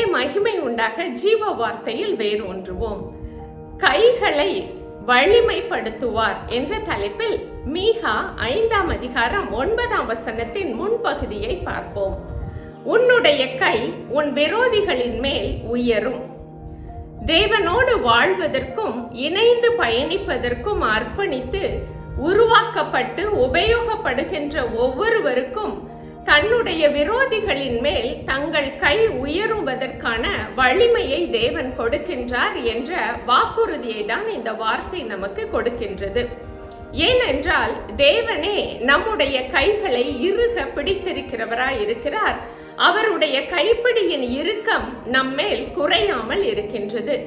கர்த்தருக்கே மகிமை உண்டாக ஜீவ வார்த்தையில் வேரூன்றுவோம். கைகளை வலிமைப்படுத்துவார் என்ற தலைப்பில் மீகா 5ஆம் அதிகாரம் 9ஆம் வசனத்தின் முன்பகுதியை பார்ப்போம். உன்னுடைய கை உன் விரோதிகளின் மேல் உயரும். தேவனோடு வாழ்வதற்கும் இணைந்து பயணிப்பதற்கும் அர்ப்பணித்து உருவாக்கப்பட்டு உபயோகப்படுகின்ற ஒவ்வொருவருக்கும் தன்னுடைய விரோதிகளின் மேல் தங்கள் கை உயருவதற்கான வலிமையை தேவன் கொடுக்கின்றார் என்ற வாக்குறுதியை தான் இந்த வார்த்தை நமக்கு கொடுக்கின்றது. ஏனென்றால் தேவனே நம்முடைய கைகளை இறுக பிடித்திருக்கிறவராய் இருக்கிறார். அவருடைய கைப்பிடியின் இறுக்கம் நம்மேல் குறையாமல் இருக்கின்றது.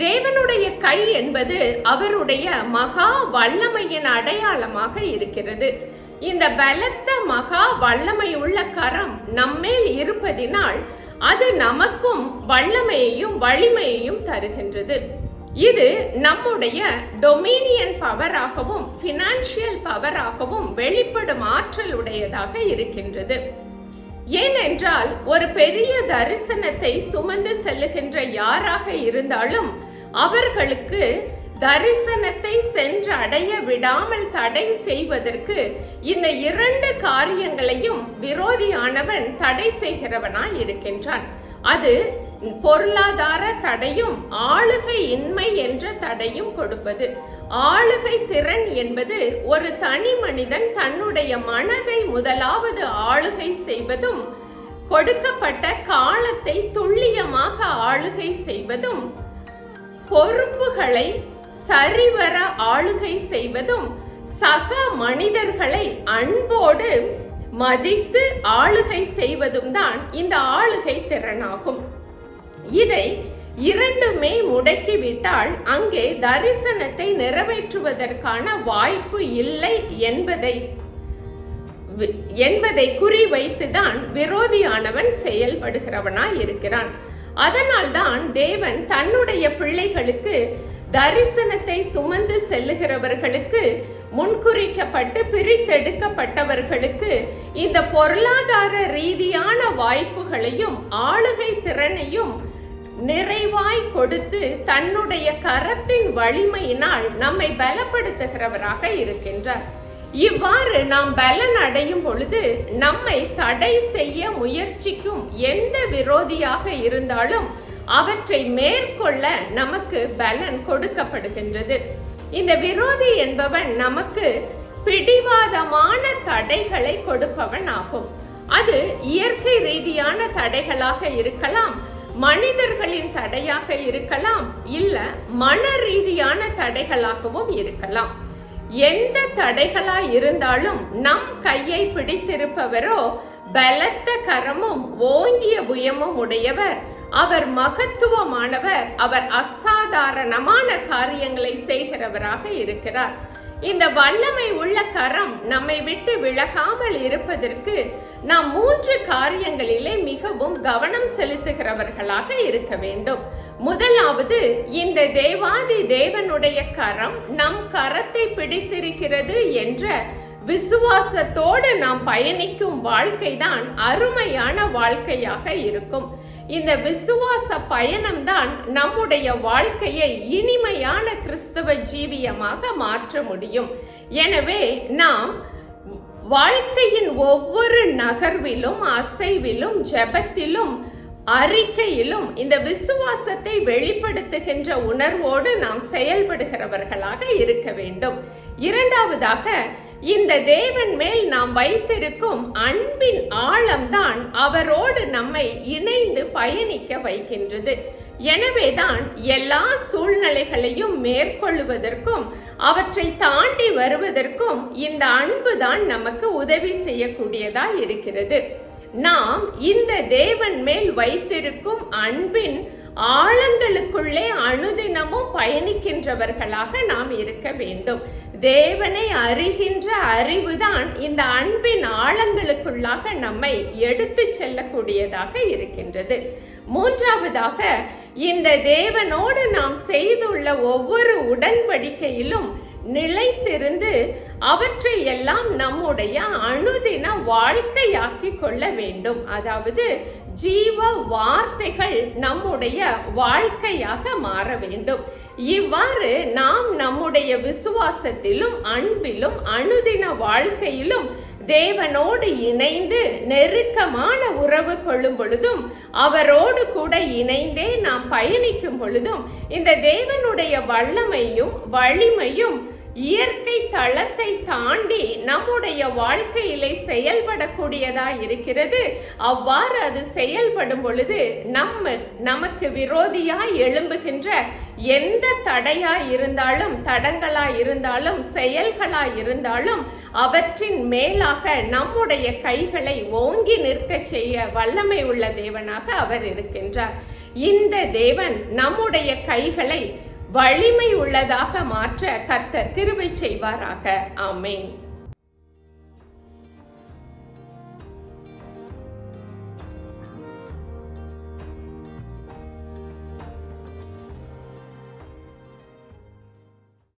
தேவனுடைய கை என்பது அவருடைய மகா வல்லமையின் அடையாளமாக இருக்கிறது. இந்த பலத்த மகா வல்லமையுள்ள கரம் நம்மேல் இருப்பதினால் அது நமக்கும் வல்லமையையும் வலிமையையும் தருகின்றது. இது நம்முடைய டொமினியன் பவராகவும் பினான்சியல் பவராகவும் வெளிப்படும் ஆற்றல் உடையதாக இருக்கின்றது. ஏனென்றால் ஒரு பெரிய தரிசனத்தை சுமந்து செல்லுகின்ற யாராக இருந்தாலும் அவர்களுக்கு தரிசனத்தை சென்று அடைய விடாமல் தடை செய்வதற்கு இந்த 2 காரியங்களையும் விரோதியானவன் தடை செய்கிறவனாய் இருக்கின்றான். அது பொருளாதார தடையும் ஆளுகை இன்மை என்ற தடையும் கொடுப்பது. ஆளுகை திறன் என்பது ஒரு தனி மனிதன் தன்னுடைய மனதை முதலாவது ஆளுகை செய்வதும், கொடுக்கப்பட்ட காலத்தை துல்லியமாக ஆளுகை செய்வதும், பொறுப்புகளை சரிவர ஆளுகை செய்வதும், சக மனிதர்களை அன்போடு மதித்து ஆளுகை செய்வதும் தான் இந்த ஆளுகை திறனாகும். இதை 2மே முடக்கிவிட்டால் அங்கே தரிசனத்தை நிறைவேற்றுவதற்கான வாய்ப்பு இல்லை என்பதை குறிவைத்துதான் விரோதியானவன் செயல்படுகிறவனாய் இருக்கிறான். அதனால்தான் தேவன் தன்னுடைய பிள்ளைகளுக்கு தரிசனத்தை சுமந்து செல்லுகிறவர்களுக்கு, முன்குறிக்கப்பட்டு பிரித்தெடுக்கப்பட்டவர்களுக்கு இந்த பொருளாதார ரீதியான வாய்ப்புகளையும் ஆளுகை திறனையும் நிறைவாய் கொடுத்து தன்னுடைய கரத்தின் வலிமையினால் நம்மை பலப்படுத்துகிறவராக இருக்கின்றார். இவ்வாறு நாம் பலன் அடையும் பொழுது நம்மை தடை செய்ய முயற்சிக்கும் எந்த விரோதியாக இருந்தாலும் அவற்றை மேற்கொள்ள நமக்கு பலன் கொடுக்கப்படுகின்றது. இந்த விரோதி என்பவன் நமக்கு பிடிவாதமான தடைகளை கொடுப்பவன் ஆகும். அது இயற்கை ரீதியான தடைகளாக இருக்கலாம், மனிதர்களின் தடையாக இருக்கலாம், இல்ல மன ரீதியான தடைகளாகவும் இருக்கலாம். எந்த தடைகளாய் இருந்தாலும் நம் கையை பிடித்திருப்பவரோ பலத்த கரமும் ஓங்கிய புயமும் உடையவர். அவர் மகத்துவமானவர். அவர் அசாதாரணமான காரியங்களை செய்கிறவராக இருக்கிறார். இந்த வல்லமை உள்ள கரம் நம்மை விட்டு விலகாமல் இருப்பதற்கு நாம் 3 காரியங்களிலே மிகவும் கவனம் செலுத்துகிறவர்களாக இருக்க வேண்டும். முதலாவது, இந்த தேவாதி தேவனுடைய கரம் நம் கரத்தை பிடித்திருக்கிறது என்ற விசுவாசத்தோடு நாம் பயணிக்கும் வாழ்க்கைதான் அருமையான வாழ்க்கையாக இருக்கும். இந்த விசுவாச பயணம்தான் நம்முடைய வாழ்க்கையை இனிமையான கிறிஸ்தவ ஜீவியமாக மாற்ற முடியும். எனவே நாம் வாழ்க்கையின் ஒவ்வொரு நகர்விலும், அசைவிலும், ஜெபத்திலும், அறிக்கையிலும் இந்த விசுவாசத்தை வெளிப்படுத்துகின்ற உணர்வோடு நாம் செயல்படுகிறவர்களாக இருக்க வேண்டும். இரண்டாவதாக, இந்த தேவன் மேல் நாம் வைத்திருக்கும் அன்பின் ஆழம்தான் அவரோடு நம்மை இணைந்து பயணிக்க வைக்கின்றது. எனவேதான் எல்லா சூழ்நிலைகளையும் மேற்கொள்வதற்கும் அவற்றை தாண்டி வருவதற்கும் இந்த அன்பு தான் நமக்கு உதவி செய்யக்கூடியதாய் இருக்கிறது. நாம் இந்த தேவன் மேல் வைத்திருக்கும் அன்பின் ஆழங்களுக்குள்ளே அனுதினமும் பயணிக்கின்றவர்களாக நாம் இருக்க வேண்டும். தேவனை அறிகின்ற அறிவுதான் இந்த அன்பின் ஆழங்களுக்குள்ளாக நம்மை எடுத்து செல்லக்கூடியதாக இருக்கின்றது. மூன்றாவதாக, இந்த தேவனோடு நாம் செய்துள்ள ஒவ்வொரு உடன்படிக்கையிலும் நிலைத்திருந்து அவற்றை எல்லாம் நம்முடைய அனுதின வாழ்க்கையாக்கி கொள்ள வேண்டும். அதாவது ஜீவ வார்த்தைகள் நம்முடைய வாழ்க்கையாக மாற வேண்டும். இவ்வாறு நாம் நம்முடைய விசுவாசத்திலும் அன்பிலும் அனுதின வாழ்க்கையிலும் தேவனோடு இணைந்து நெருக்கமான உறவு கொள்ளும் பொழுதும், அவரோடு கூட இணைந்தே நாம் பயணிக்கும் பொழுதும், இந்த தேவனுடைய வல்லமையும் வலிமையும் இயற்கை தளத்தை தாண்டி நம்முடைய வாழ்க்கையிலே செயல்படக்கூடியதாய் இருக்கிறது. அவ்வாறு அது செயல்படும் பொழுது நமக்கு விரோதியாய் எழும்புகின்ற எந்த தடையாய் இருந்தாலும், தடங்களாய் இருந்தாலும், செயல்களாய் இருந்தாலும் அவற்றின் மேலாக நம்முடைய கைகளை ஓங்கி நிற்க செய்ய வல்லமை உள்ள தேவனாக அவர் இருக்கின்றார். இந்த தேவன் நம்முடைய கைகளை வலிமை உள்ளதாக மாற்ற கர்த்தர் கிருபை செய்வாராக. ஆமென்.